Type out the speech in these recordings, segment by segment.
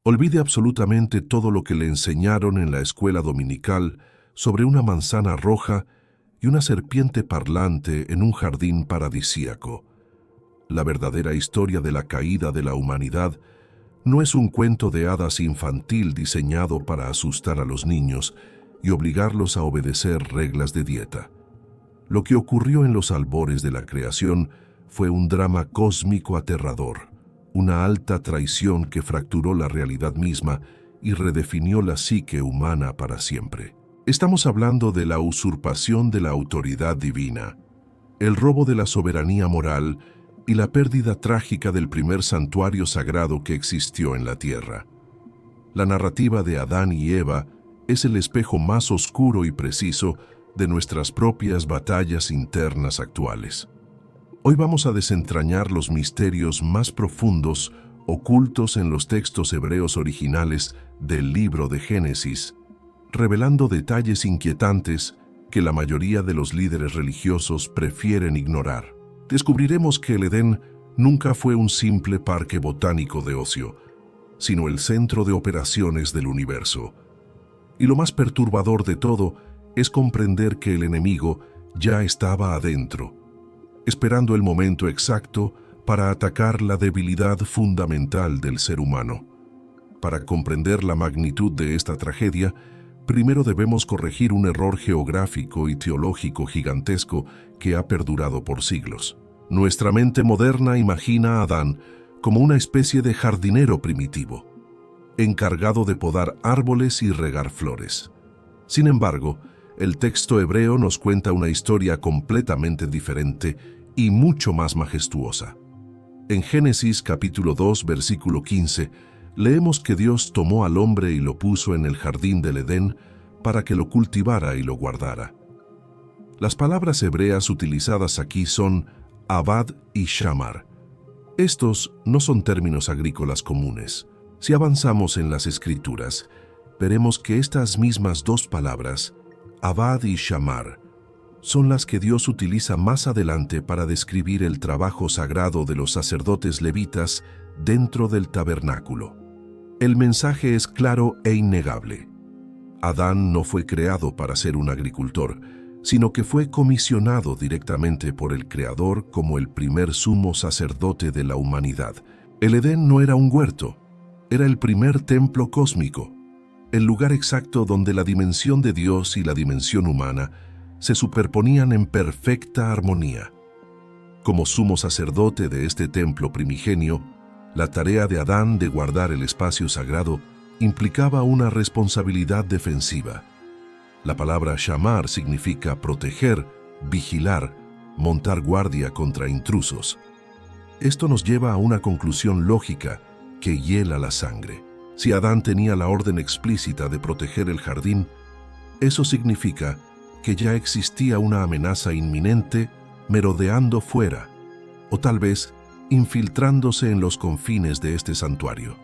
Olvide absolutamente todo lo que le enseñaron en la escuela dominical sobre una manzana roja y una serpiente parlante en un jardín paradisíaco. La verdadera historia de la caída de la humanidad no es un cuento de hadas infantil diseñado para asustar a los niños y obligarlos a obedecer reglas de dieta. Lo que ocurrió en los albores de la creación fue un drama cósmico aterrador, una alta traición que fracturó la realidad misma y redefinió la psique humana para siempre. Estamos hablando de la usurpación de la autoridad divina, el robo de la soberanía moral y la pérdida trágica del primer santuario sagrado que existió en la tierra. La narrativa de Adán y Eva es el espejo más oscuro y preciso de nuestras propias batallas internas actuales. Hoy vamos a desentrañar los misterios más profundos ocultos en los textos hebreos originales del libro de Génesis, revelando detalles inquietantes que la mayoría de los líderes religiosos prefieren ignorar. Descubriremos que el Edén nunca fue un simple parque botánico de ocio, sino el centro de operaciones del universo. Y lo más perturbador de todo es comprender que el enemigo ya estaba adentro, esperando el momento exacto para atacar la debilidad fundamental del ser humano. Para comprender la magnitud de esta tragedia, primero debemos corregir un error geográfico y teológico gigantesco que ha perdurado por siglos. Nuestra mente moderna imagina a Adán como una especie de jardinero primitivo, encargado de podar árboles y regar flores. Sin embargo, el texto hebreo nos cuenta una historia completamente diferente y mucho más majestuosa. En Génesis capítulo 2, versículo 15, leemos que Dios tomó al hombre y lo puso en el jardín del Edén para que lo cultivara y lo guardara. Las palabras hebreas utilizadas aquí son Abad y Shamar. Estos no son términos agrícolas comunes. Si avanzamos en las Escrituras, veremos que estas mismas dos palabras, Abad y Shamar, son las que Dios utiliza más adelante para describir el trabajo sagrado de los sacerdotes levitas dentro del tabernáculo. El mensaje es claro e innegable. Adán no fue creado para ser un agricultor, sino que fue comisionado directamente por el Creador como el primer sumo sacerdote de la humanidad. El Edén no era un huerto, era el primer templo cósmico, el lugar exacto donde la dimensión de Dios y la dimensión humana se superponían en perfecta armonía. Como sumo sacerdote de este templo primigenio, la tarea de Adán de guardar el espacio sagrado implicaba una responsabilidad defensiva. La palabra shamar significa proteger, vigilar, montar guardia contra intrusos. Esto nos lleva a una conclusión lógica que hiela la sangre. Si Adán tenía la orden explícita de proteger el jardín, eso significa que ya existía una amenaza inminente merodeando fuera, o tal vez infiltrándose en los confines de este santuario.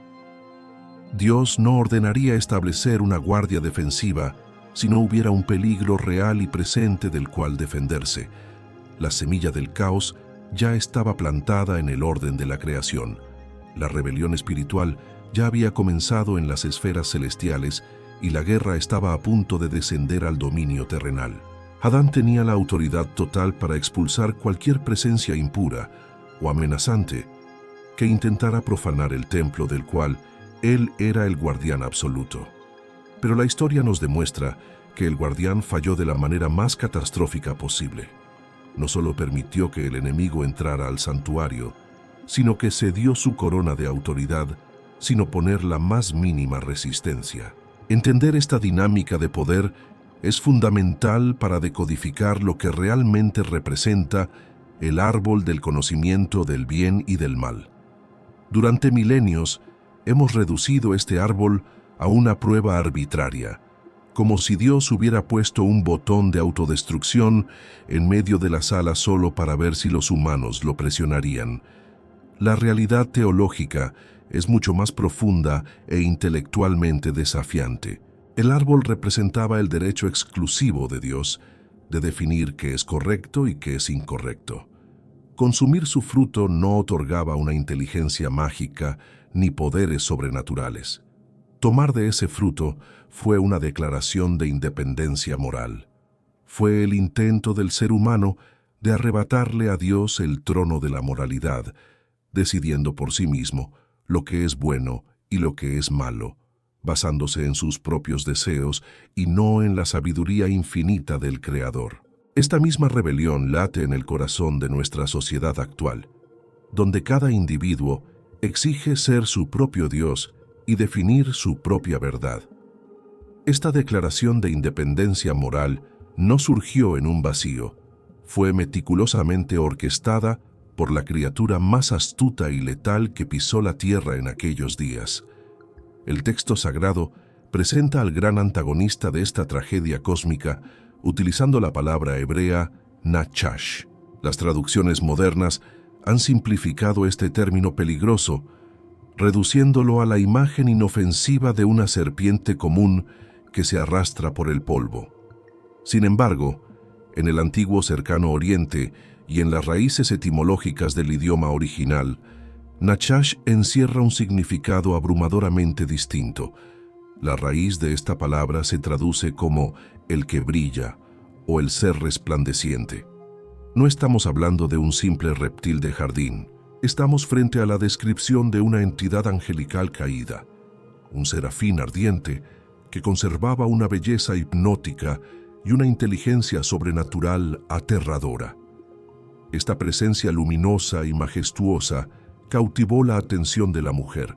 Dios no ordenaría establecer una guardia defensiva si no hubiera un peligro real y presente del cual defenderse. La semilla del caos ya estaba plantada en el orden de la creación. La rebelión espiritual ya había comenzado en las esferas celestiales y la guerra estaba a punto de descender al dominio terrenal. Adán tenía la autoridad total para expulsar cualquier presencia impura o amenazante que intentara profanar el templo del cual él era el guardián absoluto. Pero la historia nos demuestra que el guardián falló de la manera más catastrófica posible. No solo permitió que el enemigo entrara al santuario, sino que cedió su corona de autoridad sin oponer la más mínima resistencia. Entender esta dinámica de poder es fundamental para decodificar lo que realmente representa el árbol del conocimiento del bien y del mal. Durante milenios hemos reducido este árbol a una prueba arbitraria, como si Dios hubiera puesto un botón de autodestrucción en medio de la sala solo para ver si los humanos lo presionarían. La realidad teológica es mucho más profunda e intelectualmente desafiante. El árbol representaba el derecho exclusivo de Dios de definir qué es correcto y qué es incorrecto. Consumir su fruto no otorgaba una inteligencia mágica ni poderes sobrenaturales. Tomar de ese fruto fue una declaración de independencia moral. Fue el intento del ser humano de arrebatarle a Dios el trono de la moralidad, decidiendo por sí mismo lo que es bueno y lo que es malo, basándose en sus propios deseos y no en la sabiduría infinita del Creador. Esta misma rebelión late en el corazón de nuestra sociedad actual, donde cada individuo exige ser su propio Dios y definir su propia verdad. Esta declaración de independencia moral no surgió en un vacío, fue meticulosamente orquestada por la criatura más astuta y letal que pisó la tierra en aquellos días. El texto sagrado presenta al gran antagonista de esta tragedia cósmica utilizando la palabra hebrea Nachash. Las traducciones modernas han simplificado este término peligroso, reduciéndolo a la imagen inofensiva de una serpiente común que se arrastra por el polvo. Sin embargo, en el antiguo Cercano Oriente y en las raíces etimológicas del idioma original, Nachash encierra un significado abrumadoramente distinto. La raíz de esta palabra se traduce como el que brilla o el ser resplandeciente. No estamos hablando de un simple reptil de jardín. Estamos frente a la descripción de una entidad angelical caída, un serafín ardiente que conservaba una belleza hipnótica y una inteligencia sobrenatural aterradora. Esta presencia luminosa y majestuosa cautivó la atención de la mujer,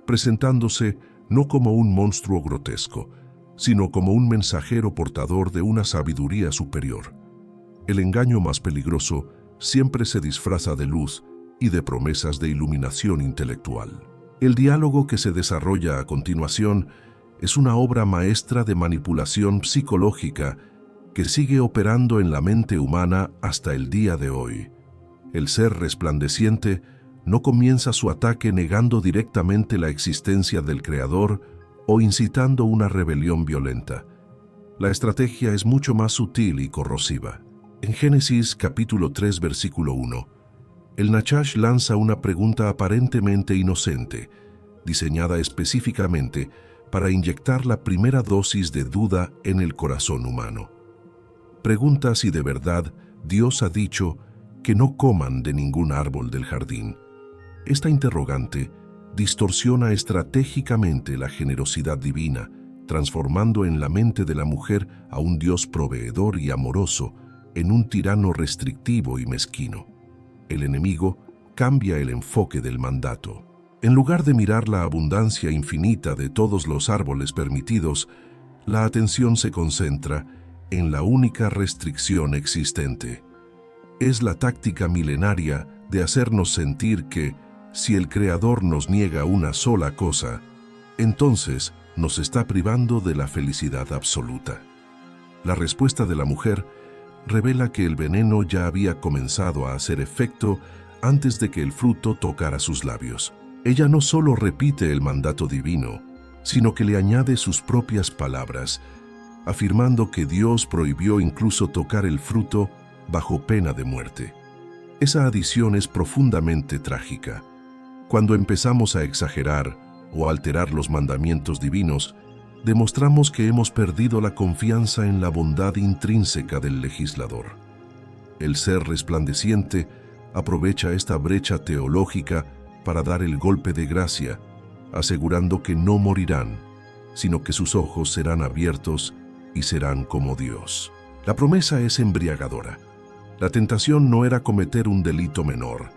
presentándose no como un monstruo grotesco, sino como un mensajero portador de una sabiduría superior. El engaño más peligroso siempre se disfraza de luz y de promesas de iluminación intelectual. El diálogo que se desarrolla a continuación es una obra maestra de manipulación psicológica que sigue operando en la mente humana hasta el día de hoy. El ser resplandeciente no comienza su ataque negando directamente la existencia del Creador o incitando una rebelión violenta. La estrategia es mucho más sutil y corrosiva. En Génesis capítulo 3 versículo 1, el Nachash lanza una pregunta aparentemente inocente, diseñada específicamente para inyectar la primera dosis de duda en el corazón humano. Pregunta si de verdad Dios ha dicho que no coman de ningún árbol del jardín. Esta interrogante distorsiona estratégicamente la generosidad divina, transformando en la mente de la mujer a un Dios proveedor y amoroso en un tirano restrictivo y mezquino. El enemigo cambia el enfoque del mandato. En lugar de mirar la abundancia infinita de todos los árboles permitidos, la atención se concentra en la única restricción existente. Es la táctica milenaria de hacernos sentir que, si el Creador nos niega una sola cosa, entonces nos está privando de la felicidad absoluta. La respuesta de la mujer revela que el veneno ya había comenzado a hacer efecto antes de que el fruto tocara sus labios. Ella no solo repite el mandato divino, sino que le añade sus propias palabras, afirmando que Dios prohibió incluso tocar el fruto bajo pena de muerte. Esa adición es profundamente trágica. Cuando empezamos a exagerar o alterar los mandamientos divinos, demostramos que hemos perdido la confianza en la bondad intrínseca del legislador. El ser resplandeciente aprovecha esta brecha teológica para dar el golpe de gracia, asegurando que no morirán, sino que sus ojos serán abiertos y serán como Dios. La promesa es embriagadora. La tentación no era cometer un delito menor,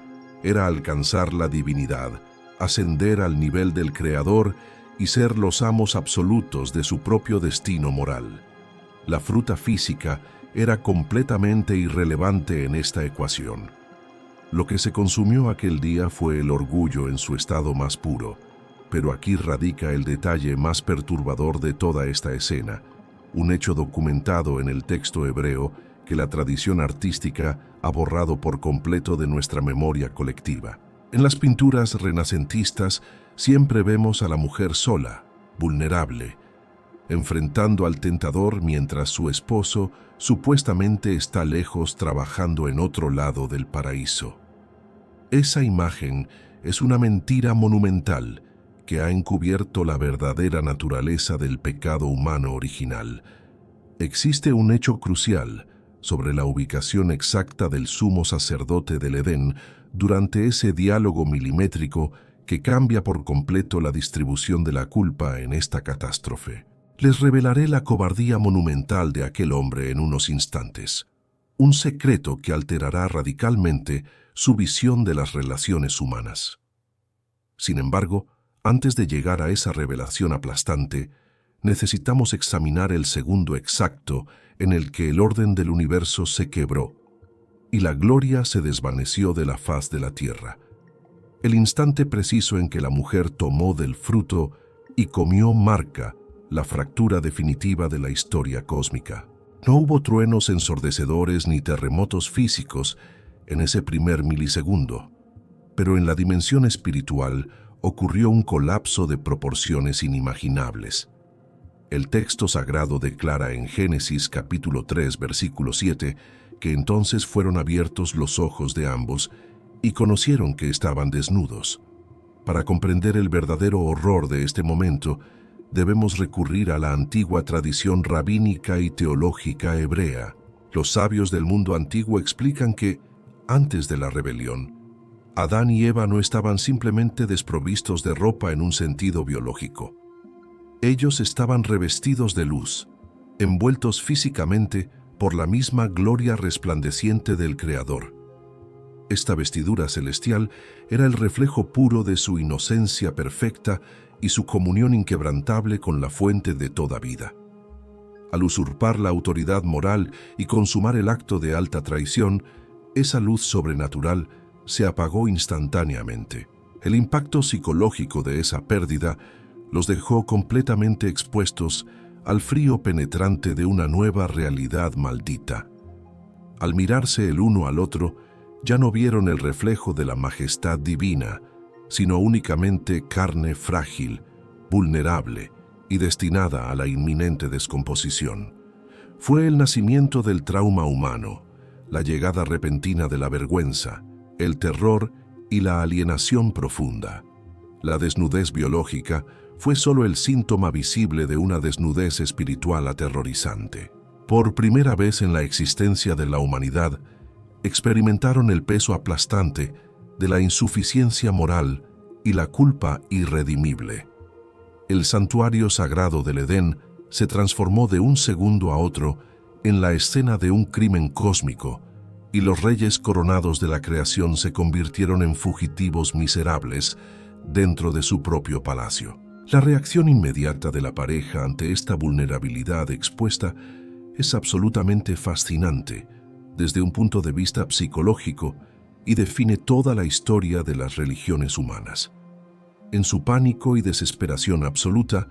era alcanzar la divinidad, ascender al nivel del Creador y ser los amos absolutos de su propio destino moral. La fruta física era completamente irrelevante en esta ecuación. Lo que se consumió aquel día fue el orgullo en su estado más puro, pero aquí radica el detalle más perturbador de toda esta escena, un hecho documentado en el texto hebreo que la tradición artística ha borrado por completo de nuestra memoria colectiva. En las pinturas renacentistas siempre vemos a la mujer sola, vulnerable, enfrentando al tentador mientras su esposo supuestamente está lejos trabajando en otro lado del paraíso. Esa imagen es una mentira monumental que ha encubierto la verdadera naturaleza del pecado humano original. Existe un hecho crucial sobre la ubicación exacta del sumo sacerdote del Edén durante ese diálogo milimétrico que cambia por completo la distribución de la culpa en esta catástrofe. Les revelaré la cobardía monumental de aquel hombre en unos instantes, un secreto que alterará radicalmente su visión de las relaciones humanas. Sin embargo, antes de llegar a esa revelación aplastante, necesitamos examinar el segundo exacto en el que el orden del universo se quebró y la gloria se desvaneció de la faz de la tierra. El instante preciso en que la mujer tomó del fruto y comió marca la fractura definitiva de la historia cósmica. No hubo truenos ensordecedores ni terremotos físicos en ese primer milisegundo, pero en la dimensión espiritual ocurrió un colapso de proporciones inimaginables. El texto sagrado declara en Génesis capítulo 3, versículo 7, que entonces fueron abiertos los ojos de ambos y conocieron que estaban desnudos. Para comprender el verdadero horror de este momento, debemos recurrir a la antigua tradición rabínica y teológica hebrea. Los sabios del mundo antiguo explican que, antes de la rebelión, Adán y Eva no estaban simplemente desprovistos de ropa en un sentido biológico. Ellos estaban revestidos de luz, envueltos físicamente por la misma gloria resplandeciente del Creador. Esta vestidura celestial era el reflejo puro de su inocencia perfecta y su comunión inquebrantable con la fuente de toda vida. Al usurpar la autoridad moral y consumar el acto de alta traición, esa luz sobrenatural se apagó instantáneamente. El impacto psicológico de esa pérdida los dejó completamente expuestos al frío penetrante de una nueva realidad maldita. Al mirarse el uno al otro, ya no vieron el reflejo de la majestad divina, sino únicamente carne frágil, vulnerable y destinada a la inminente descomposición. Fue el nacimiento del trauma humano, la llegada repentina de la vergüenza, el terror y la alienación profunda. La desnudez biológica fue solo el síntoma visible de una desnudez espiritual aterrorizante. Por primera vez en la existencia de la humanidad, experimentaron el peso aplastante de la insuficiencia moral y la culpa irredimible. El santuario sagrado del Edén se transformó de un segundo a otro en la escena de un crimen cósmico, y los reyes coronados de la creación se convirtieron en fugitivos miserables dentro de su propio palacio. La reacción inmediata de la pareja ante esta vulnerabilidad expuesta es absolutamente fascinante desde un punto de vista psicológico y define toda la historia de las religiones humanas. En su pánico y desesperación absoluta,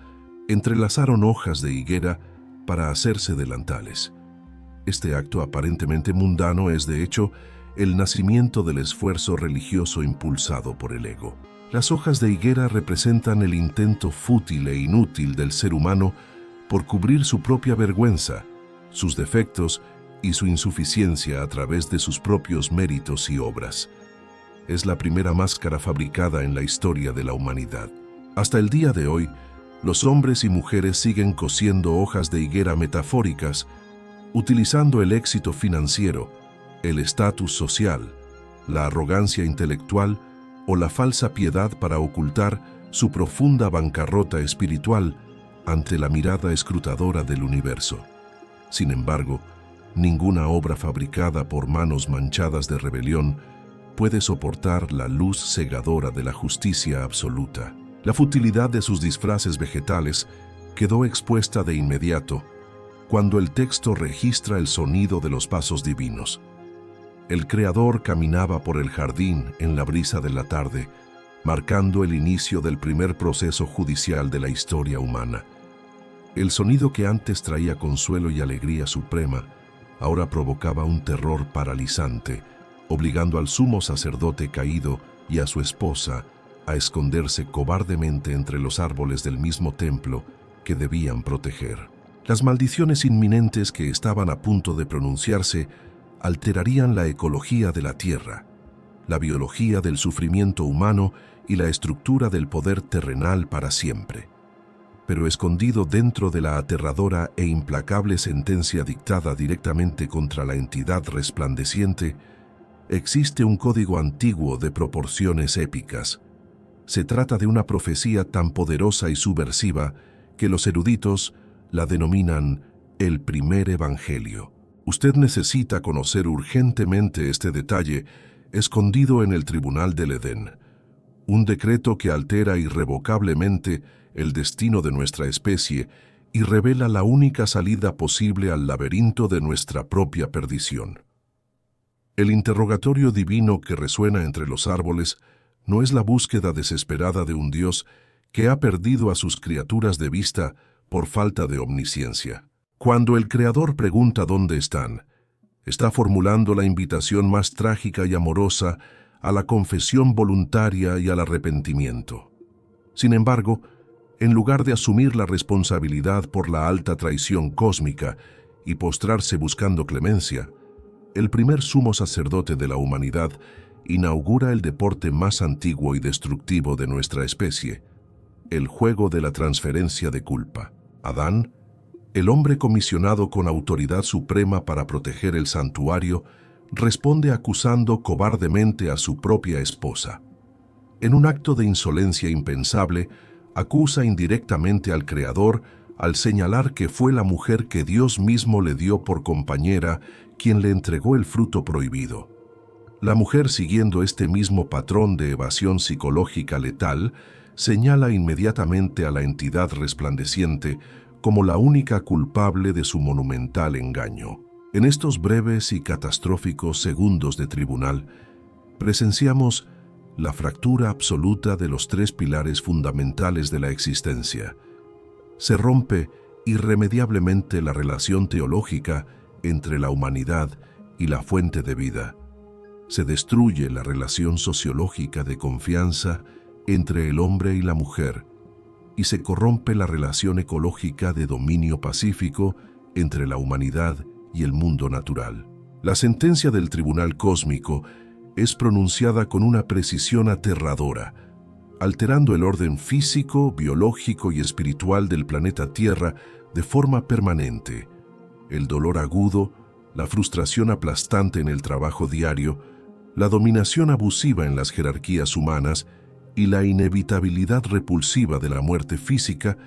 entrelazaron hojas de higuera para hacerse delantales. Este acto aparentemente mundano es, de hecho, el nacimiento del esfuerzo religioso impulsado por el ego. Las hojas de higuera representan el intento fútil e inútil del ser humano por cubrir su propia vergüenza, sus defectos y su insuficiencia a través de sus propios méritos y obras. Es la primera máscara fabricada en la historia de la humanidad. Hasta el día de hoy, los hombres y mujeres siguen cosiendo hojas de higuera metafóricas, utilizando el éxito financiero, el estatus social, la arrogancia intelectual o la falsa piedad para ocultar su profunda bancarrota espiritual ante la mirada escrutadora del universo. Sin embargo, ninguna obra fabricada por manos manchadas de rebelión puede soportar la luz cegadora de la justicia absoluta. La futilidad de sus disfraces vegetales quedó expuesta de inmediato cuando el texto registra el sonido de los pasos divinos. El Creador caminaba por el jardín en la brisa de la tarde, marcando el inicio del primer proceso judicial de la historia humana. El sonido que antes traía consuelo y alegría suprema, ahora provocaba un terror paralizante, obligando al sumo sacerdote caído y a su esposa a esconderse cobardemente entre los árboles del mismo templo que debían proteger. Las maldiciones inminentes que estaban a punto de pronunciarse alterarían la ecología de la tierra. la biología del sufrimiento humano y la estructura del poder terrenal para siempre. Pero escondido dentro de la aterradora e implacable sentencia dictada directamente contra la entidad resplandeciente, existe un código antiguo de proporciones épicas. Se trata de una profecía tan poderosa y subversiva que los eruditos la denominan el primer evangelio. Usted necesita conocer urgentemente este detalle escondido en el Tribunal del Edén, un decreto que altera irrevocablemente el destino de nuestra especie y revela la única salida posible al laberinto de nuestra propia perdición. El interrogatorio divino que resuena entre los árboles no es la búsqueda desesperada de un Dios que ha perdido a sus criaturas de vista por falta de omnisciencia. Cuando el Creador pregunta dónde están, está formulando la invitación más trágica y amorosa a la confesión voluntaria y al arrepentimiento. Sin embargo, en lugar de asumir la responsabilidad por la alta traición cósmica y postrarse buscando clemencia, el primer sumo sacerdote de la humanidad inaugura el deporte más antiguo y destructivo de nuestra especie, el juego de la transferencia de culpa. Adán, el hombre comisionado con autoridad suprema para proteger el santuario, responde acusando cobardemente a su propia esposa. En un acto de insolencia impensable, acusa indirectamente al Creador al señalar que fue la mujer que Dios mismo le dio por compañera quien le entregó el fruto prohibido. La mujer, siguiendo este mismo patrón de evasión psicológica letal, señala inmediatamente a la entidad resplandeciente como la única culpable de su monumental engaño. En estos breves y catastróficos segundos de tribunal, presenciamos la fractura absoluta de los tres pilares fundamentales de la existencia. Se rompe irremediablemente la relación teológica entre la humanidad y la fuente de vida. Se destruye la relación sociológica de confianza entre el hombre y la mujer, y se corrompe la relación ecológica de dominio pacífico entre la humanidad y el mundo natural. La sentencia del Tribunal Cósmico es pronunciada con una precisión aterradora, alterando el orden físico, biológico y espiritual del planeta Tierra de forma permanente. El dolor agudo, la frustración aplastante en el trabajo diario, la dominación abusiva en las jerarquías humanas y la inevitabilidad repulsiva de la muerte física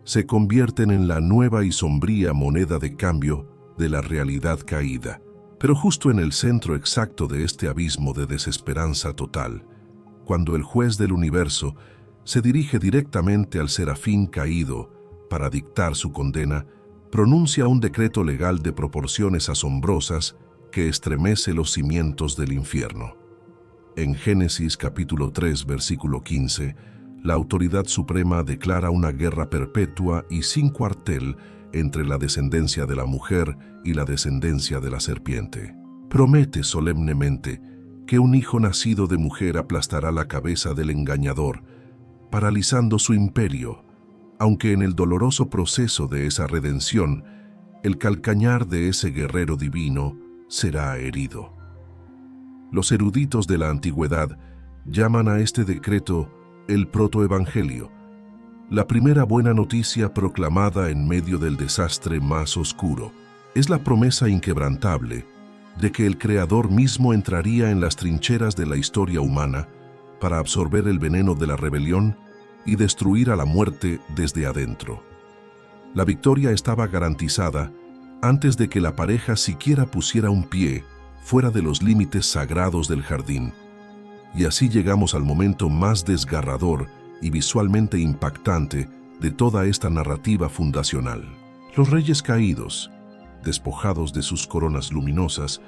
se convierten en la nueva y sombría moneda de cambio de la realidad caída. Pero justo en el centro exacto de este abismo de desesperanza total, cuando el juez del universo se dirige directamente al serafín caído para dictar su condena, pronuncia un decreto legal de proporciones asombrosas que estremece los cimientos del infierno. En Génesis capítulo 3, versículo 15, la autoridad suprema declara una guerra perpetua y sin cuartel entre la descendencia de la mujer y la descendencia de la serpiente. Promete solemnemente que un hijo nacido de mujer aplastará la cabeza del engañador, paralizando su imperio, aunque en el doloroso proceso de esa redención, el calcañar de ese guerrero divino será herido. Los eruditos de la antigüedad llaman a este decreto el protoevangelio, la primera buena noticia proclamada en medio del desastre más oscuro. Es la promesa inquebrantable de que el Creador mismo entraría en las trincheras de la historia humana para absorber el veneno de la rebelión y destruir a la muerte desde adentro. La victoria estaba garantizada antes de que la pareja siquiera pusiera un pie fuera de los límites sagrados del jardín. Y así llegamos al momento más desgarrador y visualmente impactante de toda esta narrativa fundacional. Los reyes caídos, despojados de sus coronas luminosas,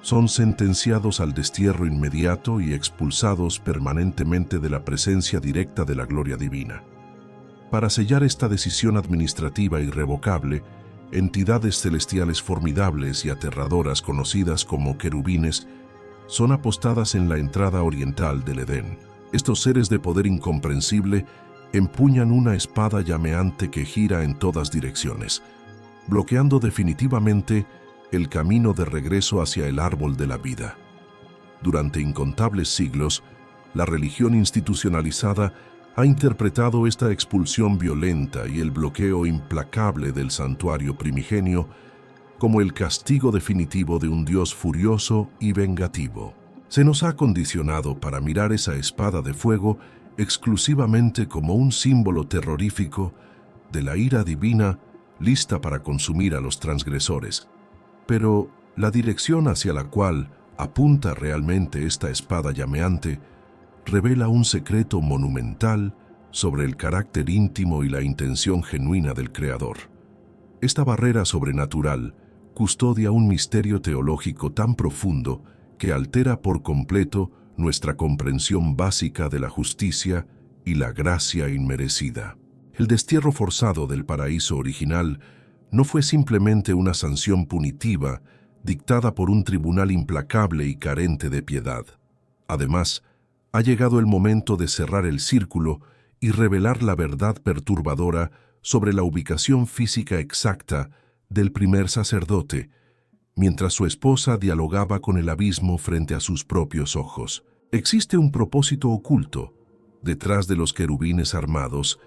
son sentenciados al destierro inmediato y expulsados permanentemente de la presencia directa de la gloria divina. Para sellar esta decisión administrativa irrevocable, entidades celestiales formidables y aterradoras conocidas como querubines son apostadas en la entrada oriental del Edén. Estos seres de poder incomprensible empuñan una espada llameante que gira en todas direcciones, bloqueando definitivamente el camino de regreso hacia el árbol de la vida. Durante incontables siglos, la religión institucionalizada ha interpretado esta expulsión violenta y el bloqueo implacable del santuario primigenio como el castigo definitivo de un Dios furioso y vengativo. Se nos ha condicionado para mirar esa espada de fuego exclusivamente como un símbolo terrorífico de la ira divina lista para consumir a los transgresores. Pero la dirección hacia la cual apunta realmente esta espada llameante revela un secreto monumental sobre el carácter íntimo y la intención genuina del Creador. Esta barrera sobrenatural custodia un misterio teológico tan profundo que altera por completo nuestra comprensión básica de la justicia y la gracia inmerecida. El destierro forzado del paraíso original no fue simplemente una sanción punitiva dictada por un tribunal implacable y carente de piedad. Además, ha llegado el momento de cerrar el círculo y revelar la verdad perturbadora sobre la ubicación física exacta del primer sacerdote, mientras su esposa dialogaba con el abismo frente a sus propios ojos. Existe un propósito oculto detrás de los querubines armados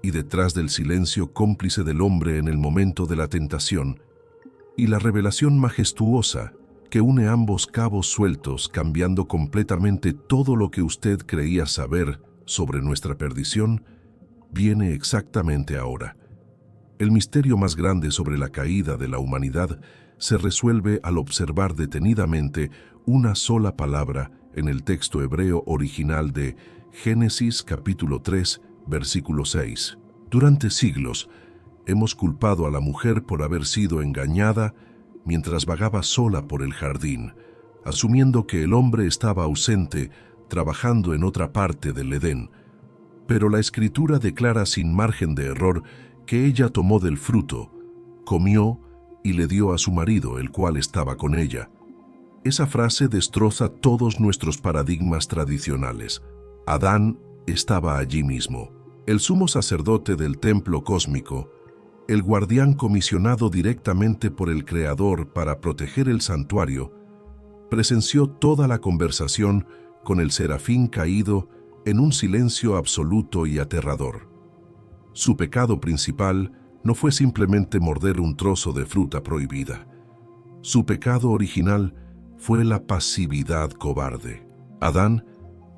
y detrás del silencio cómplice del hombre en el momento de la tentación, y la revelación majestuosa que une ambos cabos sueltos, cambiando completamente todo lo que usted creía saber sobre nuestra perdición, viene exactamente ahora. El misterio más grande sobre la caída de la humanidad se resuelve al observar detenidamente una sola palabra en el texto hebreo original de Génesis capítulo 3, versículo 6. Durante siglos hemos culpado a la mujer por haber sido engañada mientras vagaba sola por el jardín, asumiendo que el hombre estaba ausente, trabajando en otra parte del Edén. Pero la Escritura declara sin margen de error que ella tomó del fruto, comió y le dio a su marido, el cual estaba con ella. Esa frase destroza todos nuestros paradigmas tradicionales. Adán estaba allí mismo. El sumo sacerdote del templo cósmico, el guardián comisionado directamente por el Creador para proteger el santuario, presenció toda la conversación con el serafín caído en un silencio absoluto y aterrador. Su pecado principal no fue simplemente morder un trozo de fruta prohibida. Su pecado original fue la pasividad cobarde. Adán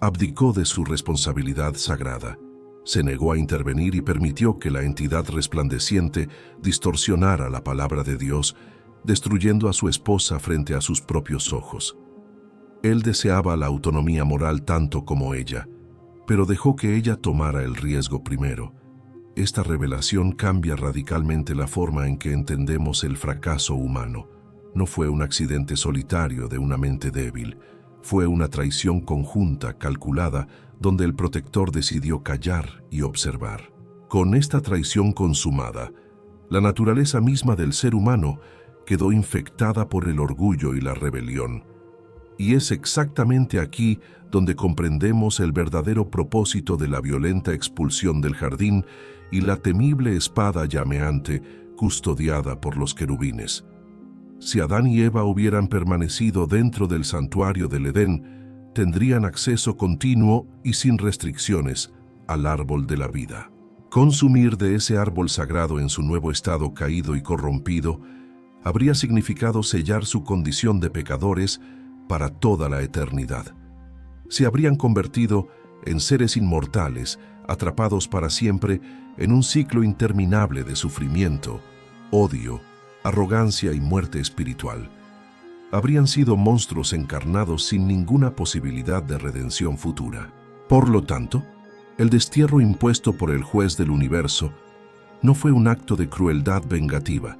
abdicó de su responsabilidad sagrada. Se negó a intervenir y permitió que la entidad resplandeciente distorsionara la palabra de Dios, destruyendo a su esposa frente a sus propios ojos. Él deseaba la autonomía moral tanto como ella, pero dejó que ella tomara el riesgo primero. Esta revelación cambia radicalmente la forma en que entendemos el fracaso humano. No fue un accidente solitario de una mente débil, fue una traición conjunta, calculada, donde el protector decidió callar y observar. Con esta traición consumada, la naturaleza misma del ser humano quedó infectada por el orgullo y la rebelión. Y es exactamente aquí donde comprendemos el verdadero propósito de la violenta expulsión del jardín y la temible espada llameante custodiada por los querubines. Si Adán y Eva hubieran permanecido dentro del santuario del Edén, tendrían acceso continuo y sin restricciones al árbol de la vida. Consumir de ese árbol sagrado en su nuevo estado caído y corrompido habría significado sellar su condición de pecadores para toda la eternidad. Se habrían convertido en seres inmortales, atrapados para siempre en un ciclo interminable de sufrimiento, odio, arrogancia y muerte espiritual. Habrían sido monstruos encarnados sin ninguna posibilidad de redención futura. Por lo tanto, el destierro impuesto por el juez del universo no fue un acto de crueldad vengativa,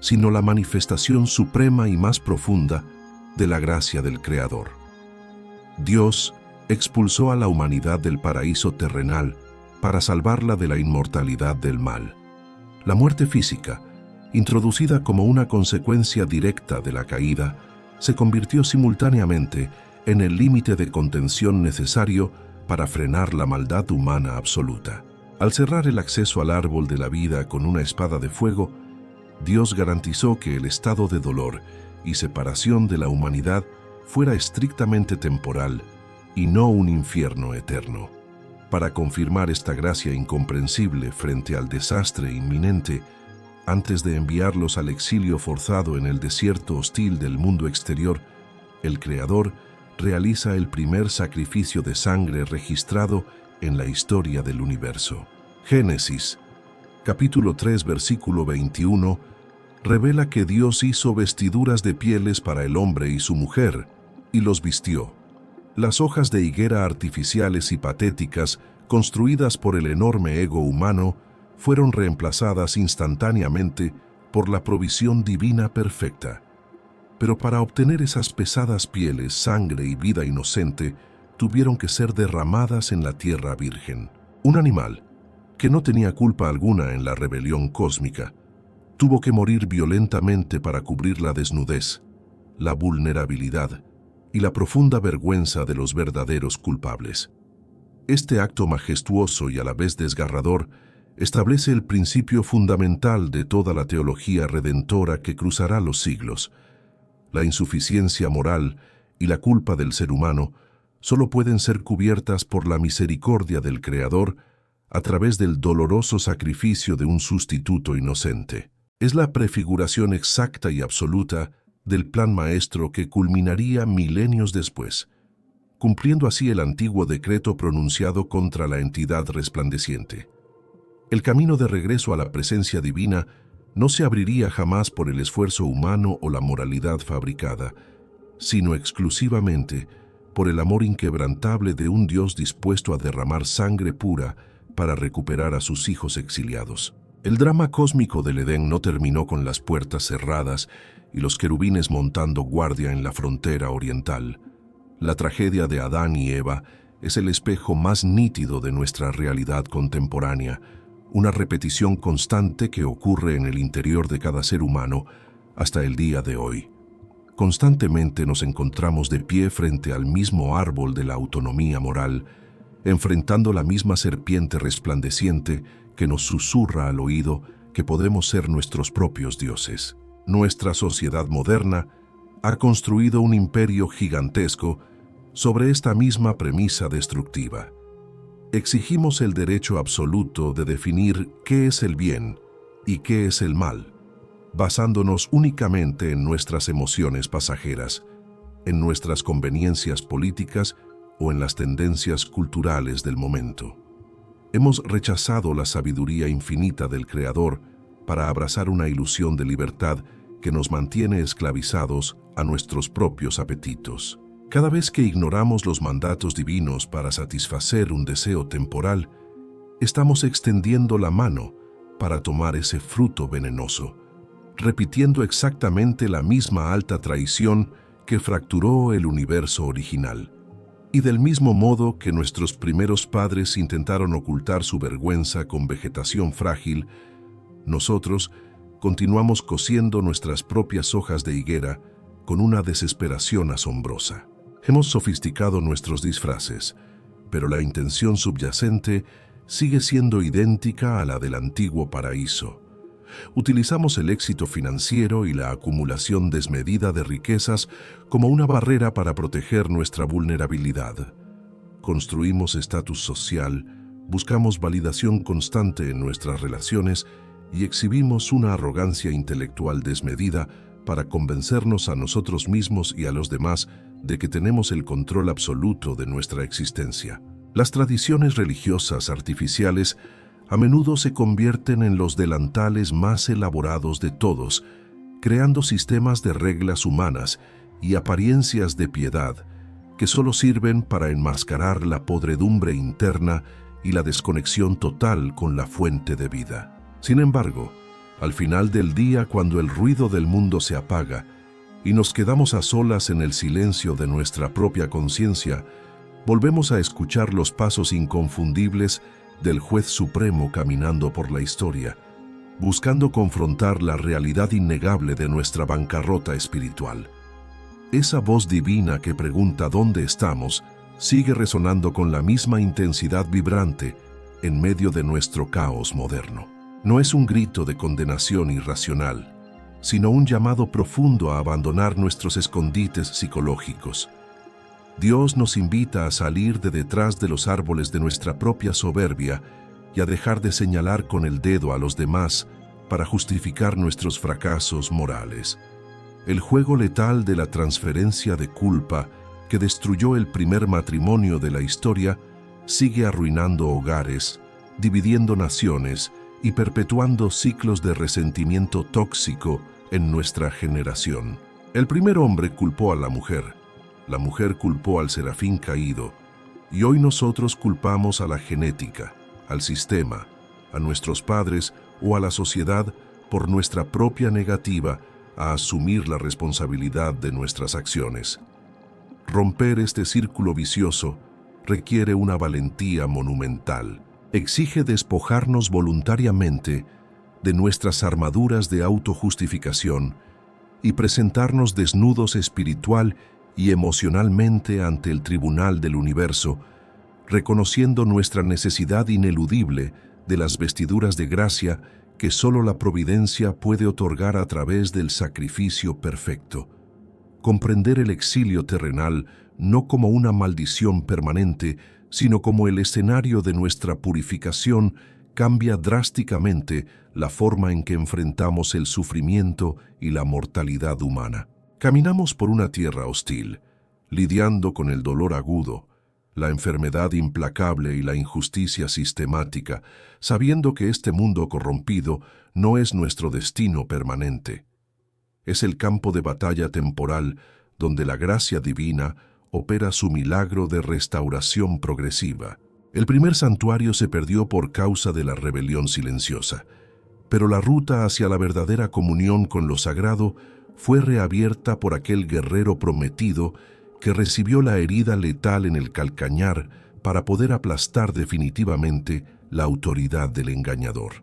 sino la manifestación suprema y más profunda de la gracia del Creador. Dios expulsó a la humanidad del paraíso terrenal para salvarla de la inmortalidad del mal. La muerte física, introducida como una consecuencia directa de la caída, se convirtió simultáneamente en el límite de contención necesario para frenar la maldad humana absoluta. Al cerrar el acceso al árbol de la vida con una espada de fuego, Dios garantizó que el estado de dolor y separación de la humanidad fuera estrictamente temporal y no un infierno eterno. Para confirmar esta gracia incomprensible frente al desastre inminente, antes de enviarlos al exilio forzado en el desierto hostil del mundo exterior, el Creador realiza el primer sacrificio de sangre registrado en la historia del universo. Génesis, capítulo 3, versículo 21, revela que Dios hizo vestiduras de pieles para el hombre y su mujer, y los vistió. Las hojas de higuera artificiales y patéticas, construidas por el enorme ego humano, fueron reemplazadas instantáneamente por la provisión divina perfecta. Pero para obtener esas pesadas pieles, sangre y vida inocente, tuvieron que ser derramadas en la tierra virgen. Un animal, que no tenía culpa alguna en la rebelión cósmica, tuvo que morir violentamente para cubrir la desnudez, la vulnerabilidad y la profunda vergüenza de los verdaderos culpables. Este acto majestuoso y a la vez desgarrador establece el principio fundamental de toda la teología redentora que cruzará los siglos. La insuficiencia moral y la culpa del ser humano solo pueden ser cubiertas por la misericordia del Creador a través del doloroso sacrificio de un sustituto inocente. Es la prefiguración exacta y absoluta del plan maestro que culminaría milenios después, cumpliendo así el antiguo decreto pronunciado contra la entidad resplandeciente. El camino de regreso a la presencia divina no se abriría jamás por el esfuerzo humano o la moralidad fabricada, sino exclusivamente por el amor inquebrantable de un Dios dispuesto a derramar sangre pura para recuperar a sus hijos exiliados. El drama cósmico del Edén no terminó con las puertas cerradas y los querubines montando guardia en la frontera oriental. La tragedia de Adán y Eva es el espejo más nítido de nuestra realidad contemporánea, una repetición constante que ocurre en el interior de cada ser humano hasta el día de hoy. Constantemente nos encontramos de pie frente al mismo árbol de la autonomía moral, enfrentando la misma serpiente resplandeciente que nos susurra al oído que podemos ser nuestros propios dioses. Nuestra sociedad moderna ha construido un imperio gigantesco sobre esta misma premisa destructiva. Exigimos el derecho absoluto de definir qué es el bien y qué es el mal, basándonos únicamente en nuestras emociones pasajeras, en nuestras conveniencias políticas o en las tendencias culturales del momento. Hemos rechazado la sabiduría infinita del Creador para abrazar una ilusión de libertad que nos mantiene esclavizados a nuestros propios apetitos. Cada vez que ignoramos los mandatos divinos para satisfacer un deseo temporal, estamos extendiendo la mano para tomar ese fruto venenoso, repitiendo exactamente la misma alta traición que fracturó el universo original. Y del mismo modo que nuestros primeros padres intentaron ocultar su vergüenza con vegetación frágil, nosotros continuamos cosiendo nuestras propias hojas de higuera con una desesperación asombrosa. Hemos sofisticado nuestros disfraces, pero la intención subyacente sigue siendo idéntica a la del antiguo paraíso. Utilizamos el éxito financiero y la acumulación desmedida de riquezas como una barrera para proteger nuestra vulnerabilidad. Construimos estatus social, buscamos validación constante en nuestras relaciones y exhibimos una arrogancia intelectual desmedida para convencernos a nosotros mismos y a los demás de que tenemos el control absoluto de nuestra existencia. Las tradiciones religiosas artificiales a menudo se convierten en los delantales más elaborados de todos, creando sistemas de reglas humanas y apariencias de piedad que solo sirven para enmascarar la podredumbre interna y la desconexión total con la fuente de vida. Sin embargo, al final del día, cuando el ruido del mundo se apaga y nos quedamos a solas en el silencio de nuestra propia conciencia, volvemos a escuchar los pasos inconfundibles del juez supremo caminando por la historia, buscando confrontar la realidad innegable de nuestra bancarrota espiritual. Esa voz divina que pregunta dónde estamos sigue resonando con la misma intensidad vibrante en medio de nuestro caos moderno. No es un grito de condenación irracional, sino un llamado profundo a abandonar nuestros escondites psicológicos. Dios nos invita a salir de detrás de los árboles de nuestra propia soberbia y a dejar de señalar con el dedo a los demás para justificar nuestros fracasos morales. El juego letal de la transferencia de culpa que destruyó el primer matrimonio de la historia sigue arruinando hogares, dividiendo naciones y perpetuando ciclos de resentimiento tóxico en nuestra generación. El primer hombre culpó a la mujer culpó al serafín caído, y hoy nosotros culpamos a la genética, al sistema, a nuestros padres o a la sociedad por nuestra propia negativa a asumir la responsabilidad de nuestras acciones. Romper este círculo vicioso requiere una valentía monumental. Exige despojarnos voluntariamente de nuestras armaduras de autojustificación y presentarnos desnudos espiritual y emocionalmente ante el tribunal del universo, reconociendo nuestra necesidad ineludible de las vestiduras de gracia que solo la providencia puede otorgar a través del sacrificio perfecto. Comprender el exilio terrenal no como una maldición permanente, sino como el escenario de nuestra purificación, cambia drásticamente la forma en que enfrentamos el sufrimiento y la mortalidad humana. Caminamos por una tierra hostil, lidiando con el dolor agudo, la enfermedad implacable y la injusticia sistemática, sabiendo que este mundo corrompido no es nuestro destino permanente. Es el campo de batalla temporal donde la gracia divina opera su milagro de restauración progresiva. El primer santuario se perdió por causa de la rebelión silenciosa, pero la ruta hacia la verdadera comunión con lo sagrado fue reabierta por aquel guerrero prometido que recibió la herida letal en el calcañar para poder aplastar definitivamente la autoridad del engañador.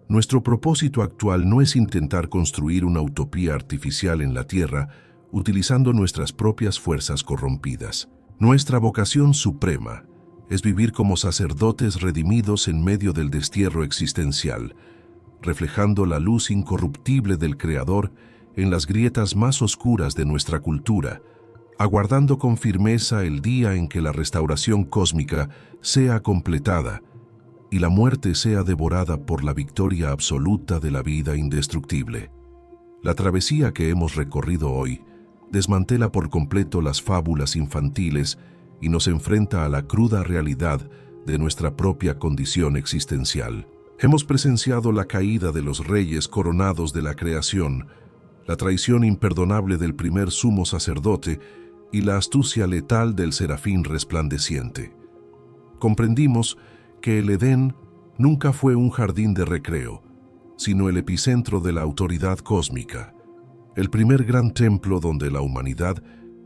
Nuestro propósito actual no es intentar construir una utopía artificial en la tierra utilizando nuestras propias fuerzas corrompidas. Nuestra vocación suprema es vivir como sacerdotes redimidos en medio del destierro existencial, reflejando la luz incorruptible del Creador en las grietas más oscuras de nuestra cultura, aguardando con firmeza el día en que la restauración cósmica sea completada y la muerte sea devorada por la victoria absoluta de la vida indestructible. La travesía que hemos recorrido hoy desmantela por completo las fábulas infantiles y nos enfrenta a la cruda realidad de nuestra propia condición existencial. Hemos presenciado la caída de los reyes coronados de la creación, la traición imperdonable del primer sumo sacerdote y la astucia letal del serafín resplandeciente. Comprendimos que el Edén nunca fue un jardín de recreo, sino el epicentro de la autoridad cósmica, el primer gran templo donde la humanidad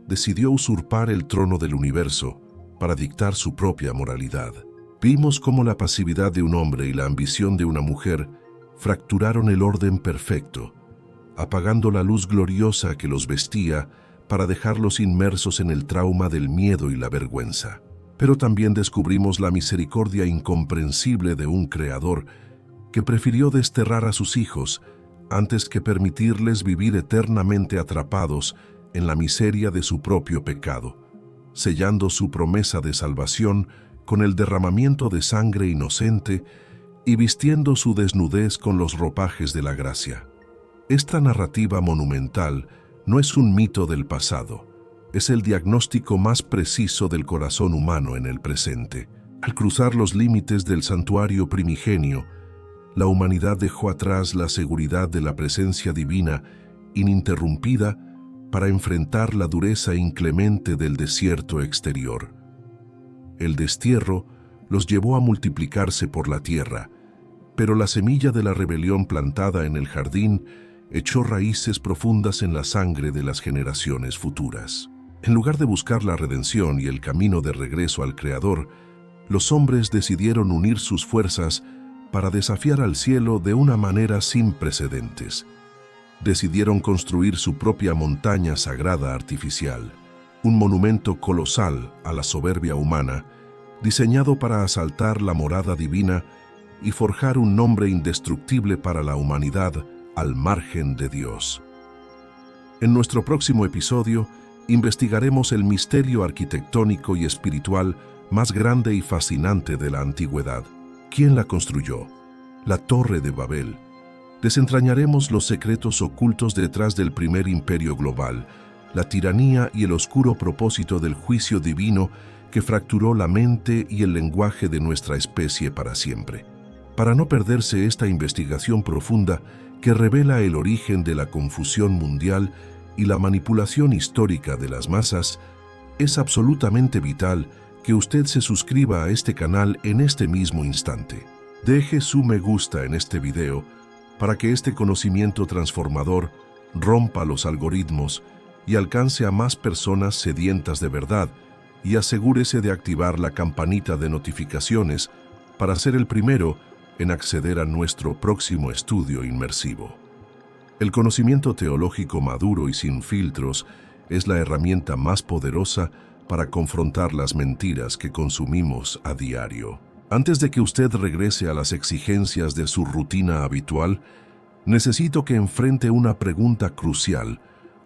decidió usurpar el trono del universo para dictar su propia moralidad. Vimos cómo la pasividad de un hombre y la ambición de una mujer fracturaron el orden perfecto, apagando la luz gloriosa que los vestía para dejarlos inmersos en el trauma del miedo y la vergüenza. Pero también descubrimos la misericordia incomprensible de un creador que prefirió desterrar a sus hijos antes que permitirles vivir eternamente atrapados en la miseria de su propio pecado, sellando su promesa de salvación con el derramamiento de sangre inocente y vistiendo su desnudez con los ropajes de la gracia. Esta narrativa monumental no es un mito del pasado, es el diagnóstico más preciso del corazón humano en el presente. Al cruzar los límites del santuario primigenio, la humanidad dejó atrás la seguridad de la presencia divina ininterrumpida para enfrentar la dureza inclemente del desierto exterior. El destierro los llevó a multiplicarse por la tierra, pero la semilla de la rebelión plantada en el jardín echó raíces profundas en la sangre de las generaciones futuras. En lugar de buscar la redención y el camino de regreso al Creador, los hombres decidieron unir sus fuerzas para desafiar al cielo de una manera sin precedentes. Decidieron construir su propia montaña sagrada artificial, un monumento colosal a la soberbia humana, diseñado para asaltar la morada divina y forjar un nombre indestructible para la humanidad al margen de Dios. En nuestro próximo episodio, investigaremos el misterio arquitectónico y espiritual más grande y fascinante de la antigüedad. ¿Quién la construyó? La Torre de Babel. Desentrañaremos los secretos ocultos detrás del primer imperio global, la tiranía y el oscuro propósito del juicio divino que fracturó la mente y el lenguaje de nuestra especie para siempre. Para no perderse esta investigación profunda que revela el origen de la confusión mundial y la manipulación histórica de las masas, es absolutamente vital que usted se suscriba a este canal en este mismo instante. Deje su me gusta en este video para que este conocimiento transformador rompa los algoritmos y alcance a más personas sedientas de verdad, y asegúrese de activar la campanita de notificaciones para ser el primero en acceder a nuestro próximo estudio inmersivo. El conocimiento teológico maduro y sin filtros es la herramienta más poderosa para confrontar las mentiras que consumimos a diario. Antes de que usted regrese a las exigencias de su rutina habitual, necesito que enfrente una pregunta crucial,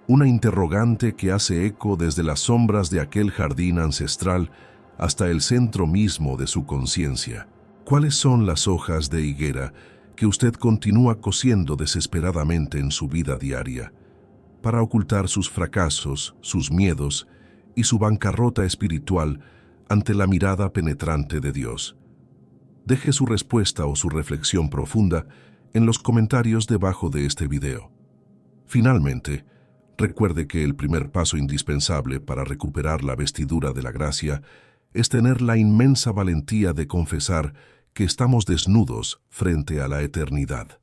una interrogante que hace eco desde las sombras de aquel jardín ancestral hasta el centro mismo de su conciencia. ¿Cuáles son las hojas de higuera que usted continúa cosiendo desesperadamente en su vida diaria para ocultar sus fracasos, sus miedos y su bancarrota espiritual ante la mirada penetrante de Dios? Deje su respuesta o su reflexión profunda en los comentarios debajo de este video. Finalmente, recuerde que el primer paso indispensable para recuperar la vestidura de la gracia es tener la inmensa valentía de confesar que estamos desnudos frente a la eternidad.